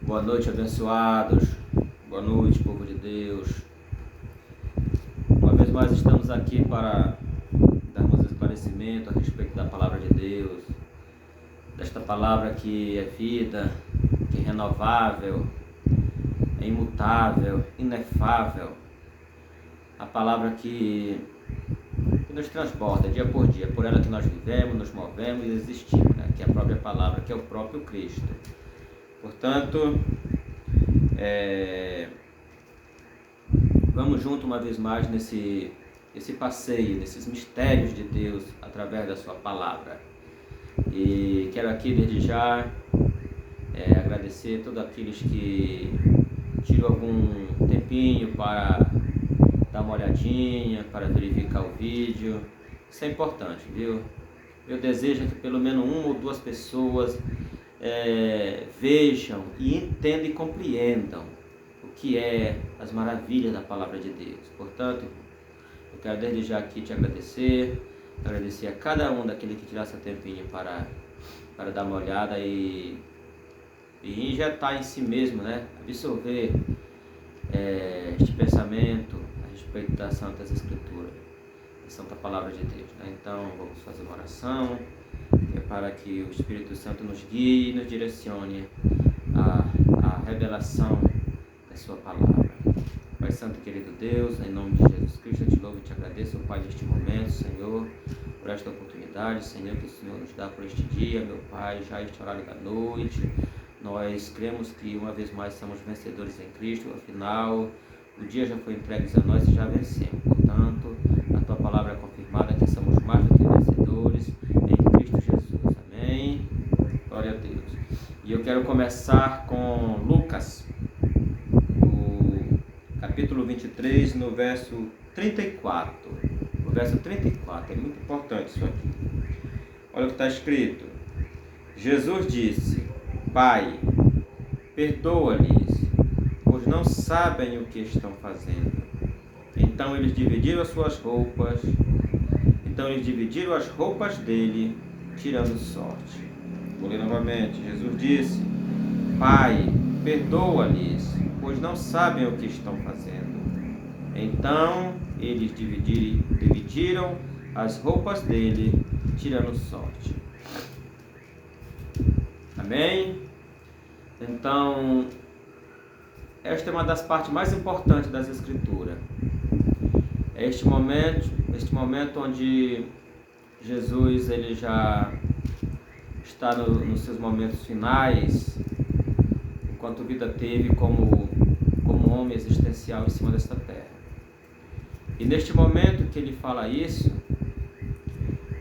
Boa noite, abençoados. Boa noite, povo de Deus. Uma vez mais estamos aqui para darmos esclarecimento a respeito da palavra de Deus, desta palavra que é vida, que é renovável, é imutável, inefável. A palavra que nos transborda dia por dia, por ela que nós vivemos, nos movemos e existimos, né? Que é a própria palavra, que é o próprio Cristo. Portanto, vamos junto uma vez mais nesse passeio, nesses mistérios de Deus através da sua palavra. E quero aqui desde já agradecer a todos aqueles que tiram algum tempinho para dar uma olhadinha, para verificar o vídeo. Isso é importante, viu? Eu desejo que pelo menos uma ou duas pessoas vejam e entendam e compreendam o que é as maravilhas da palavra de Deus. Portanto, eu quero desde já aqui te agradecer a cada um daquele que tirasse um tempinho para dar uma olhada e injetar em si mesmo, né? Absorver este pensamento a respeito das Santas Escrituras, da Santa Palavra de Deus, né? Então, vamos fazer uma oração para que o Espírito Santo nos guie e nos direcione a revelação da sua palavra. Pai Santo, querido Deus, em nome de Jesus Cristo, eu te louvo e te agradeço, Pai, deste momento, Senhor, por esta oportunidade, Senhor, que o Senhor nos dá por este dia, meu Pai, já este horário da noite. Nós cremos que uma vez mais somos vencedores em Cristo, afinal, o dia já foi entregue a nós e já vencemos. Portanto, a tua palavra é confirmada que somos mais do que vencedores em Cristo Jesus. Amém? Glória a Deus. E eu quero começar com Lucas, no capítulo 23, no verso 34. O verso 34, é muito importante isso aqui. Olha o que está escrito. Jesus disse: Pai, perdoa-lhes, pois não sabem o que estão fazendo. Então eles dividiram as roupas dele, tirando sorte. Vou ler novamente. Jesus disse: Pai, perdoa-lhes, pois não sabem o que estão fazendo. Então eles dividiram as roupas dele, tirando sorte. Amém? Então, esta é uma das partes mais importantes das Escrituras. É este momento onde Jesus ele já está nos seus momentos finais, enquanto vida teve como homem existencial em cima desta terra. E neste momento que ele fala isso,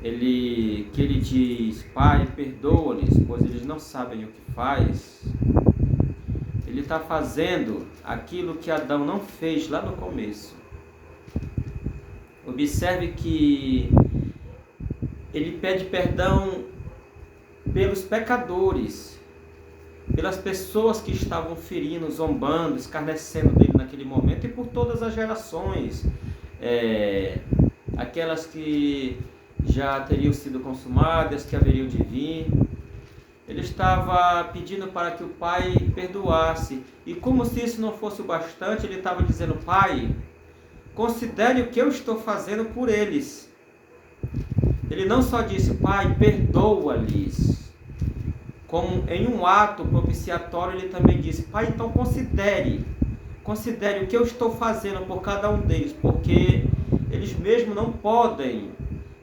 ele diz: Pai, perdoa-lhes, pois eles não sabem o que faz. Ele está fazendo aquilo que Adão não fez lá no começo. Observe que ele pede perdão pelos pecadores, pelas pessoas que estavam ferindo, zombando, escarnecendo dele naquele momento, e por todas as gerações, aquelas que já teriam sido consumadas, que haveriam de vir. Ele estava pedindo para que o Pai perdoasse, e como se isso não fosse o bastante, ele estava dizendo: Pai, considere o que eu estou fazendo por eles. Ele não só disse: Pai, perdoa-lhes, como em um ato propiciatório ele também disse: Pai, então considere o que eu estou fazendo por cada um deles, porque eles mesmos não podem,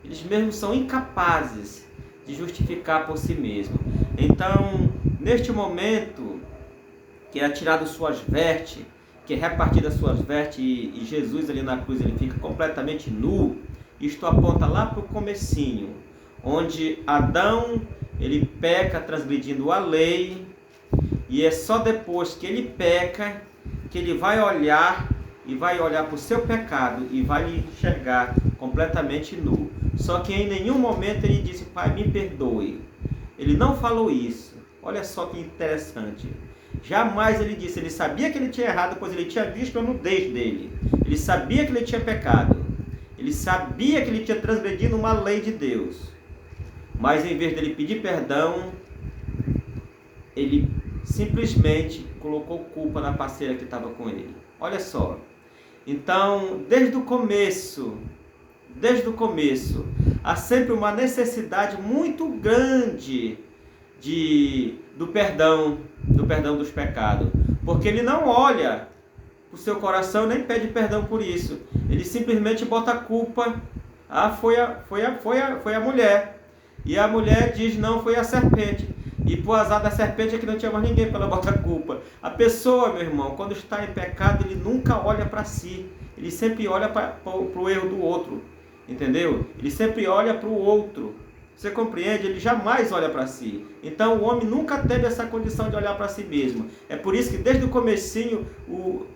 eles mesmos são incapazes de justificar por si mesmos. Então, neste momento que é tirado suas vestes, que é repartida suas vestes, e Jesus ali na cruz ele fica completamente nu, isto aponta lá para o comecinho, onde Adão ele peca transgredindo a lei, e é só depois que ele peca que ele vai olhar para o seu pecado e vai lhe enxergar completamente nu. Só que em nenhum momento ele disse: Pai, me perdoe. Ele não falou isso. Olha só que interessante. Jamais ele disse. Ele sabia que ele tinha errado, pois ele tinha visto a nudez dele. Ele sabia que ele tinha pecado. Ele sabia que ele tinha transgredido uma lei de Deus. Mas em vez dele pedir perdão, ele simplesmente colocou culpa na parceira que estava com ele. Olha só. Então, desde o começo, há sempre uma necessidade muito grande do perdão dos pecados. Porque ele não olha o seu coração, nem pede perdão por isso. Ele simplesmente bota a culpa. Foi a mulher. E a mulher diz, não, foi a serpente. E por azar da serpente é que não tinha mais ninguém para ela botar a culpa. A pessoa, meu irmão, quando está em pecado, ele nunca olha para si. Ele sempre olha para o erro do outro. Entendeu? Ele sempre olha para o outro. Você compreende? Ele jamais olha para si. Então o homem nunca teve essa condição de olhar para si mesmo. É por isso que desde o comecinho o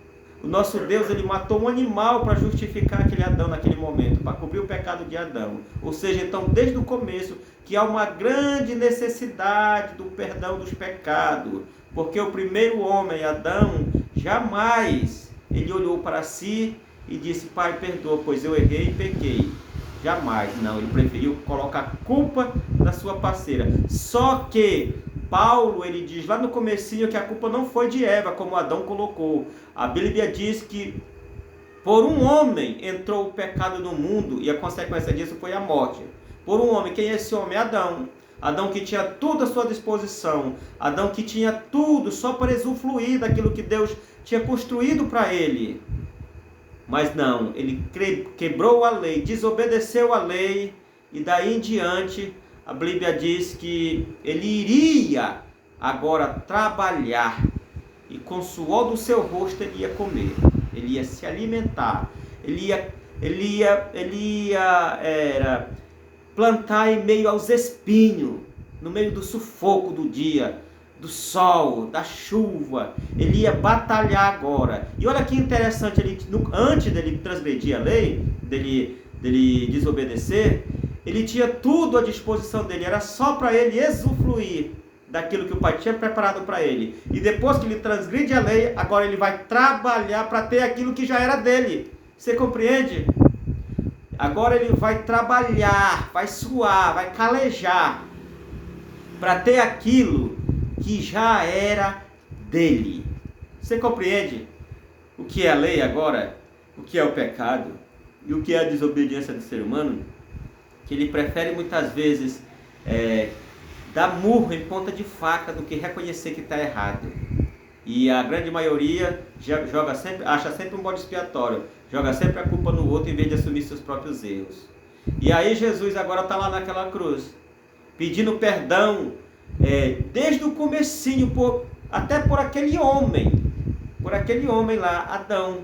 nosso Deus, ele matou um animal para justificar aquele Adão naquele momento, para cobrir o pecado de Adão. Ou seja, então desde o começo que há uma grande necessidade do perdão dos pecados. Porque o primeiro homem, Adão, jamais ele olhou para si e disse, Pai, perdoa, pois eu errei e pequei. Jamais, não. Ele preferiu colocar a culpa na sua parceira. Só que Paulo, ele diz lá no comecinho que a culpa não foi de Eva, como Adão colocou. A Bíblia diz que por um homem entrou o pecado no mundo e a consequência disso foi a morte. Por um homem. Quem é esse homem? Adão. Adão que tinha tudo à sua disposição. Adão que tinha tudo só para usufruir daquilo que Deus tinha construído para ele. Mas não, ele quebrou a lei, desobedeceu a lei, e daí em diante a Bíblia diz que ele iria agora trabalhar, e com o suor do seu rosto ele ia comer, ele ia se alimentar, ele ia plantar em meio aos espinhos, no meio do sufoco do dia, do sol, da chuva. Ele ia batalhar agora. E olha que interessante, antes dele transgredir a lei, dele desobedecer, ele tinha tudo à disposição dele, era só para ele usufruir daquilo que o Pai tinha preparado para ele. E depois que ele transgride a lei, agora ele vai trabalhar para ter aquilo que já era dele. Você compreende? Agora ele vai trabalhar, vai suar, vai calejar para ter aquilo que já era dele. Você compreende o que é a lei agora? O que é o pecado? E o que é a desobediência do ser humano? Que ele prefere muitas vezes dar murro em ponta de faca do que reconhecer que está errado. E a grande maioria acha sempre um bode expiatório, joga sempre a culpa no outro em vez de assumir seus próprios erros. E aí Jesus agora está lá naquela cruz, pedindo perdão, desde o comecinho, até por aquele homem lá, Adão.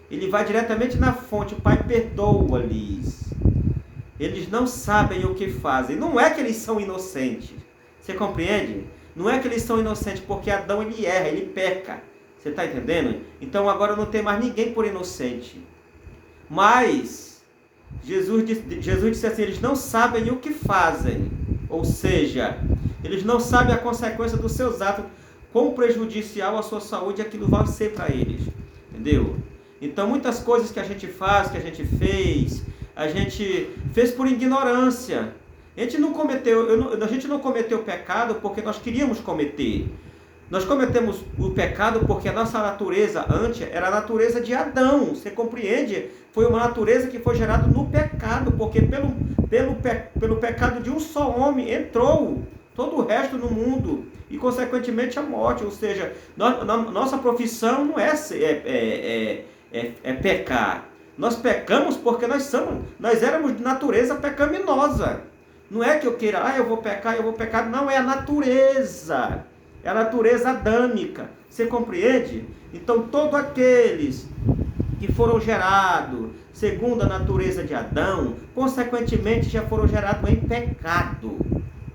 Ele vai diretamente na fonte, o Pai perdoa-lhes. Eles não sabem o que fazem. Não é que eles são inocentes. Você compreende? Não é que eles são inocentes, porque Adão ele erra, ele peca. Você está entendendo? Então agora não tem mais ninguém por inocente. Mas Jesus disse assim, eles não sabem o que fazem. Ou seja, eles não sabem a consequência dos seus atos, quão prejudicial à sua saúde aquilo vai ser para eles. Entendeu? Então muitas coisas que a gente faz, que a gente fez por ignorância. A gente não cometeu pecado porque nós queríamos cometer. Nós cometemos o pecado porque a nossa natureza antes era a natureza de Adão. Você compreende? Foi uma natureza que foi gerada no pecado, porque pelo pecado de um só homem entrou todo o resto no mundo e consequentemente a morte. Ou seja, nossa profissão não é pecar. Nós pecamos porque nós éramos de natureza pecaminosa. Não é que eu queira, eu vou pecar. Não, é a natureza. É a natureza adâmica. Você compreende? Então, todos aqueles que foram gerados segundo a natureza de Adão, consequentemente já foram gerados em pecado.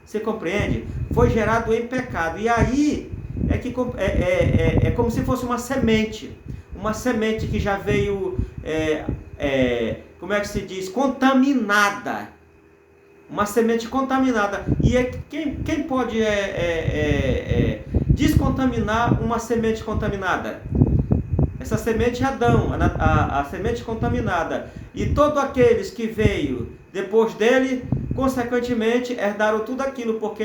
Você compreende? Foi gerado em pecado. E aí é como se fosse uma semente. Uma semente que já veio, como é que se diz? Contaminada. Uma semente contaminada. E quem pode descontaminar uma semente contaminada? Essa semente é Adão, a semente contaminada. E todos aqueles que veio depois dele, consequentemente, herdaram tudo aquilo, porque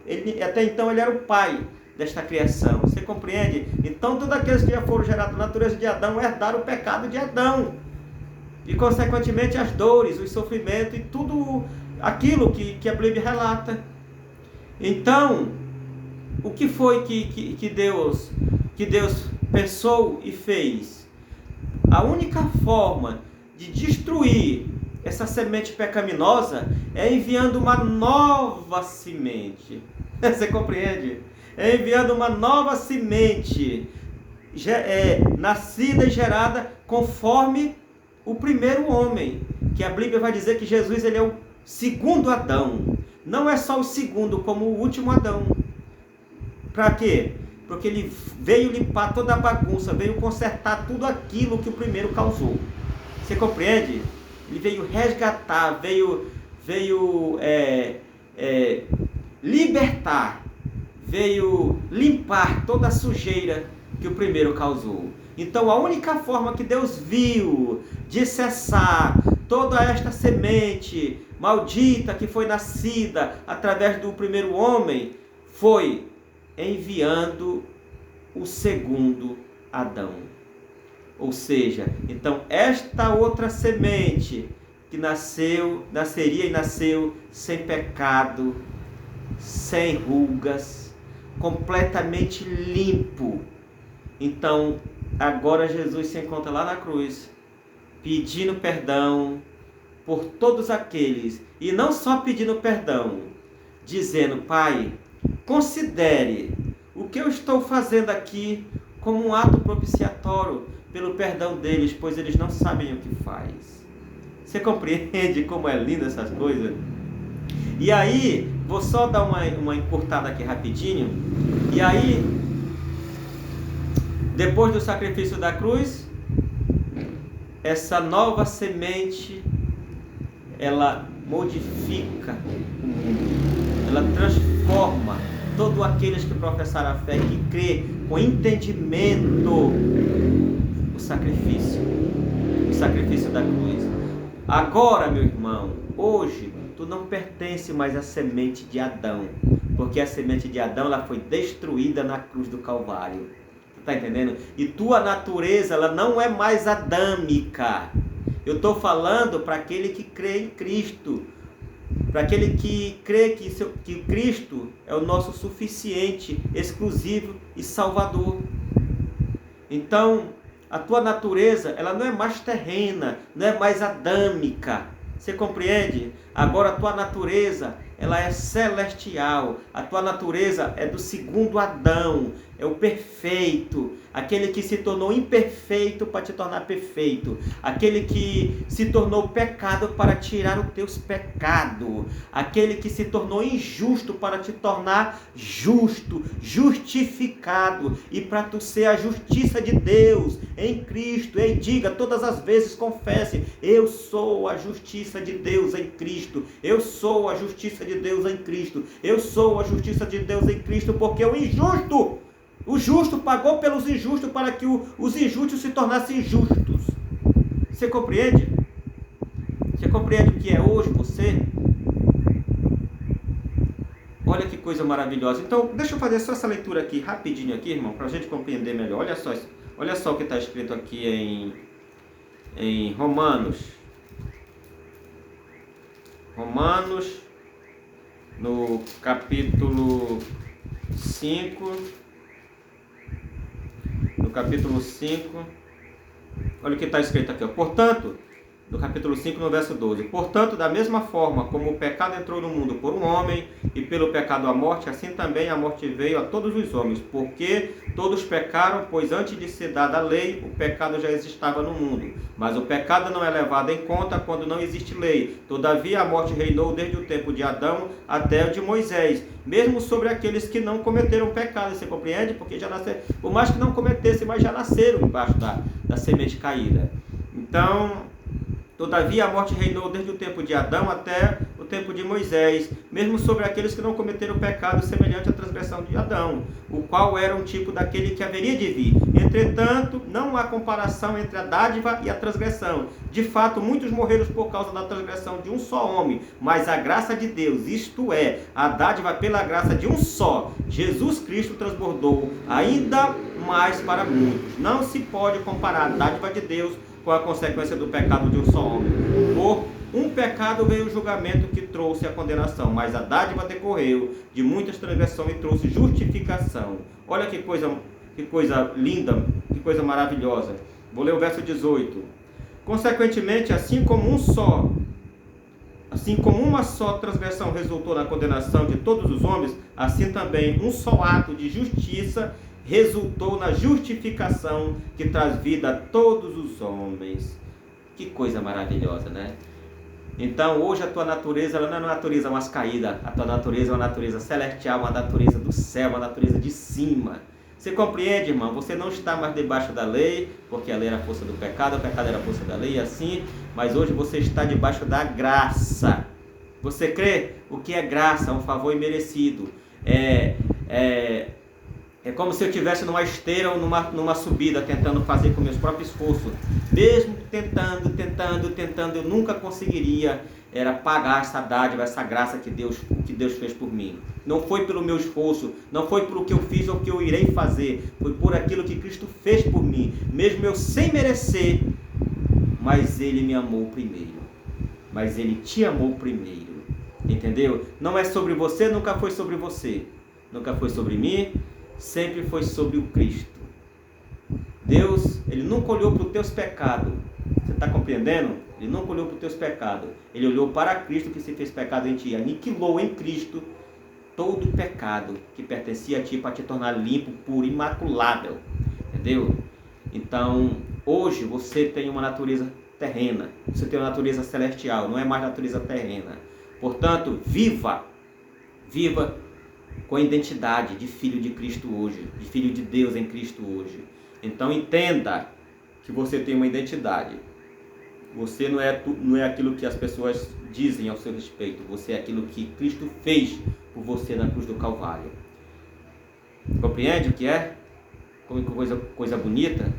ele até então ele era o pai desta criação. Você compreende? Então, todos aqueles que já foram gerados na natureza de Adão herdaram o pecado de Adão. E, consequentemente, as dores, os sofrimentos e tudo aquilo que a Bíblia relata. Então, o que foi que Deus pensou e fez? A única forma de destruir essa semente pecaminosa é enviando uma nova semente. Você compreende? É enviando uma nova semente, nascida e gerada conforme o primeiro homem, que a Bíblia vai dizer que Jesus ele é o segundo Adão. Não é só o segundo, como o último Adão. Para quê? Porque ele veio limpar toda a bagunça, veio consertar tudo aquilo que o primeiro causou. Você compreende? Ele veio resgatar, veio libertar, veio limpar toda a sujeira que o primeiro causou. Então a única forma que Deus viu de cessar toda esta semente maldita que foi nascida através do primeiro homem foi enviando o segundo Adão. Ou seja, então esta outra semente que nasceria e nasceu sem pecado, sem rugas, completamente limpo. Então, agora Jesus se encontra lá na cruz, pedindo perdão por todos aqueles, e não só pedindo perdão, dizendo: Pai, considere o que eu estou fazendo aqui como um ato propiciatório pelo perdão deles, pois eles não sabem o que faz. Você compreende como é linda essas coisas? E aí, vou só dar uma encurtada aqui rapidinho. E aí, depois do sacrifício da cruz, essa nova semente, ela modifica o mundo. Ela transforma todos aqueles que professaram a fé, que crê com entendimento o sacrifício da cruz. Agora, meu irmão, hoje, tu não pertence mais à semente de Adão, porque a semente de Adão ela foi destruída na cruz do Calvário. Está entendendo? E tua natureza ela não é mais adâmica. Eu estou falando para aquele que crê em Cristo, para aquele que crê que Cristo é o nosso suficiente, exclusivo e salvador. Então, a tua natureza ela não é mais terrena, não é mais adâmica. Você compreende? Agora a tua natureza ela é celestial. A tua natureza é do segundo Adão, é o perfeito, aquele que se tornou imperfeito para te tornar perfeito, aquele que se tornou pecado para tirar os teus pecados, aquele que se tornou injusto para te tornar justo, justificado, e para tu ser a justiça de Deus em Cristo. E diga todas as vezes, confesse: eu sou a justiça de Deus em Cristo, eu sou a justiça de Deus em Cristo, eu sou a justiça de Deus em Cristo, porque o justo pagou pelos injustos para que os injustos se tornassem justos. Você compreende? Você compreende o que é hoje você? Olha que coisa maravilhosa. Então, deixa eu fazer só essa leitura aqui, rapidinho aqui, irmão, para a gente compreender melhor. Olha só o que está escrito aqui em Romanos. Romanos, no capítulo 5... No capítulo 5, olha o que está escrito aqui, ó. Portanto, no capítulo 5, no verso 12: portanto, da mesma forma como o pecado entrou no mundo por um homem, e pelo pecado a morte, assim também a morte veio a todos os homens, porque todos pecaram, pois antes de ser dada a lei, o pecado já existava no mundo. Mas o pecado não é levado em conta quando não existe lei. Todavia a morte reinou desde o tempo de Adão até o de Moisés, mesmo sobre aqueles que não cometeram pecado. Você compreende? Porque já nasceram, por mais que não cometessem, mas já nasceram embaixo da semente caída. Então, Todavia a morte reinou desde o tempo de Adão até o tempo de Moisés, mesmo sobre aqueles que não cometeram pecado semelhante à transgressão de Adão, o qual era um tipo daquele que haveria de vir. Entretanto, não há comparação entre a dádiva e a transgressão. De fato, muitos morreram por causa da transgressão de um só homem, mas a graça de Deus, isto é, a dádiva pela graça de um só, Jesus Cristo, transbordou ainda mais para muitos. Não se pode comparar a dádiva de Deus com a consequência do pecado de um só homem. Por um pecado veio o julgamento que trouxe a condenação, mas a dádiva decorreu de muitas transgressões e trouxe justificação. Olha que coisa linda, que coisa maravilhosa. Vou ler o verso 18. Consequentemente, assim como uma só transgressão resultou na condenação de todos os homens, assim também um só ato de justiça resultou na justificação que traz vida a todos os homens. Que coisa maravilhosa, né? Então, hoje a tua natureza, ela não é uma natureza mais caída. A tua natureza é uma natureza celestial, uma natureza do céu, uma natureza de cima. Você compreende, irmão? Você não está mais debaixo da lei, porque a lei era a força do pecado, o pecado era a força da lei, assim. Mas hoje você está debaixo da graça. Você crê? O que é graça? Um favor imerecido. É como se eu estivesse numa esteira ou numa subida, tentando fazer com meus próprios esforços. Mesmo tentando, eu nunca conseguiria pagar essa dádiva, essa graça que Deus fez por mim. Não foi pelo meu esforço, não foi pelo que eu fiz ou que eu irei fazer. Foi por aquilo que Cristo fez por mim. Mesmo eu sem merecer, mas Ele me amou primeiro. Mas Ele te amou primeiro. Entendeu? Não é sobre você, nunca foi sobre você. Nunca foi sobre mim. Sempre foi sobre o Cristo. Deus, Ele nunca olhou para os teus pecados. Você está compreendendo? Ele nunca olhou para os teus pecados. Ele olhou para Cristo que se fez pecado em ti. Aniquilou em Cristo todo o pecado que pertencia a ti para te tornar limpo, puro, imaculável. Entendeu? Então, hoje você tem uma natureza terrena. Você tem uma natureza celestial. Não é mais natureza terrena. Portanto, viva com a identidade de filho de Cristo hoje, de filho de Deus em Cristo hoje. Então entenda que você tem uma identidade. Você não é aquilo que as pessoas dizem ao seu respeito. Você é aquilo que Cristo fez por você na cruz do Calvário. Compreende o que é? Como coisa bonita?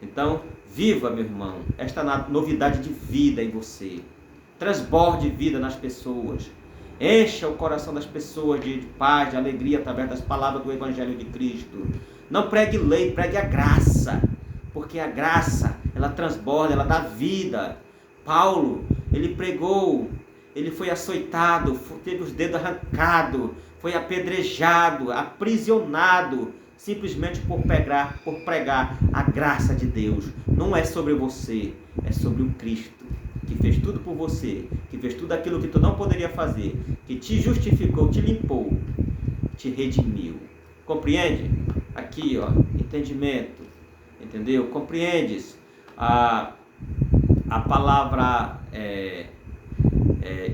Então, viva, meu irmão, esta novidade de vida em você. Transborde vida nas pessoas. Encha o coração das pessoas de paz, de alegria, através das palavras do Evangelho de Cristo. Não pregue lei, pregue a graça. Porque a graça, ela transborda, ela dá vida. Paulo, ele pregou, ele foi açoitado, teve os dedos arrancados, foi apedrejado, aprisionado, simplesmente por pregar a graça de Deus. Não é sobre você, é sobre o Cristo, que fez tudo por você, que fez tudo aquilo que tu não poderia fazer, que te justificou, te limpou, te redimiu. Compreende? Aqui, ó, entendimento, entendeu? Compreendes? A palavra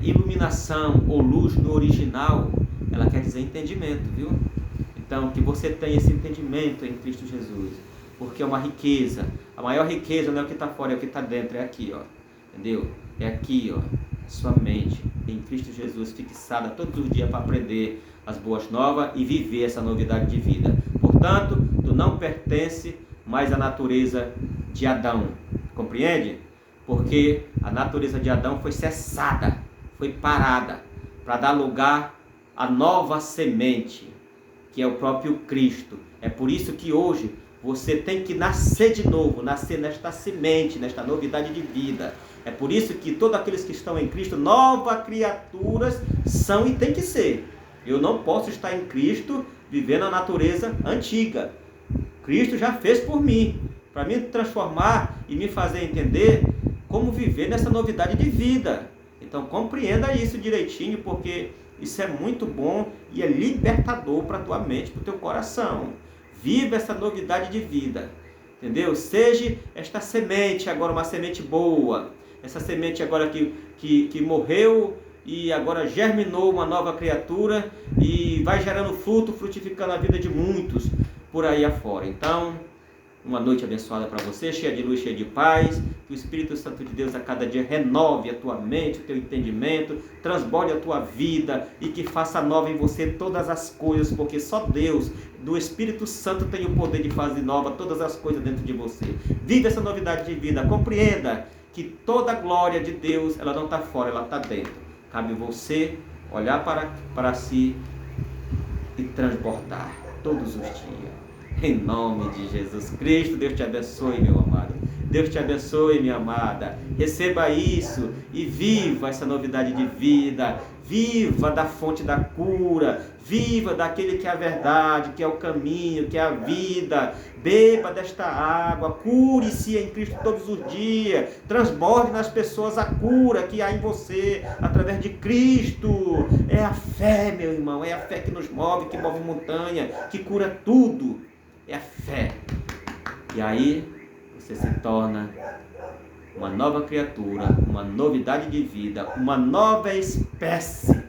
iluminação ou luz no original, ela quer dizer entendimento, viu? Então, que você tenha esse entendimento em Cristo Jesus, porque é uma riqueza. A maior riqueza não é o que está fora, é o que está dentro, é aqui, ó. Entendeu? É aqui, ó, sua mente em Cristo Jesus fixada todos os dias para aprender as boas novas e viver essa novidade de vida. Portanto, tu não pertence mais à natureza de Adão. Compreende? Porque a natureza de Adão foi cessada, foi parada para dar lugar à nova semente, que é o próprio Cristo. É por isso que hoje você tem que nascer de novo, nascer nesta semente, nesta novidade de vida. É por isso que todos aqueles que estão em Cristo, novas criaturas são e tem que ser. Eu não posso estar em Cristo vivendo a natureza antiga. Cristo já fez por mim, para me transformar e me fazer entender como viver nessa novidade de vida. Então compreenda isso direitinho, porque isso é muito bom e é libertador para a tua mente, para o teu coração. Viva essa novidade de vida, entendeu? Seja esta semente agora uma semente boa, essa semente agora que morreu e agora germinou uma nova criatura e vai gerando fruto, frutificando a vida de muitos por aí afora. Então, uma noite abençoada para você, cheia de luz, cheia de paz. Que o Espírito Santo de Deus a cada dia renove a tua mente, o teu entendimento, transborde a tua vida e que faça nova em você todas as coisas, porque só Deus, do Espírito Santo, tem o poder de fazer nova todas as coisas dentro de você. Viva essa novidade de vida, compreenda que toda a glória de Deus, ela não está fora, ela está dentro. Cabe você olhar para si e transbordar todos os dias. Em nome de Jesus Cristo, Deus te abençoe, meu amado. Deus te abençoe, minha amada. Receba isso e viva essa novidade de vida. Viva da fonte da cura. Viva daquele que é a verdade, que é o caminho, que é a vida. Beba desta água. Cure-se em Cristo todos os dias. Transborde nas pessoas a cura que há em você através de Cristo. É a fé, meu irmão. É a fé que nos move, que move montanha, que cura tudo. É a fé. E aí você se torna uma nova criatura, uma novidade de vida, uma nova espécie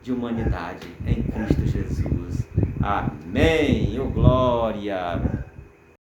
de humanidade em Cristo Jesus. Amém. Oh, glória.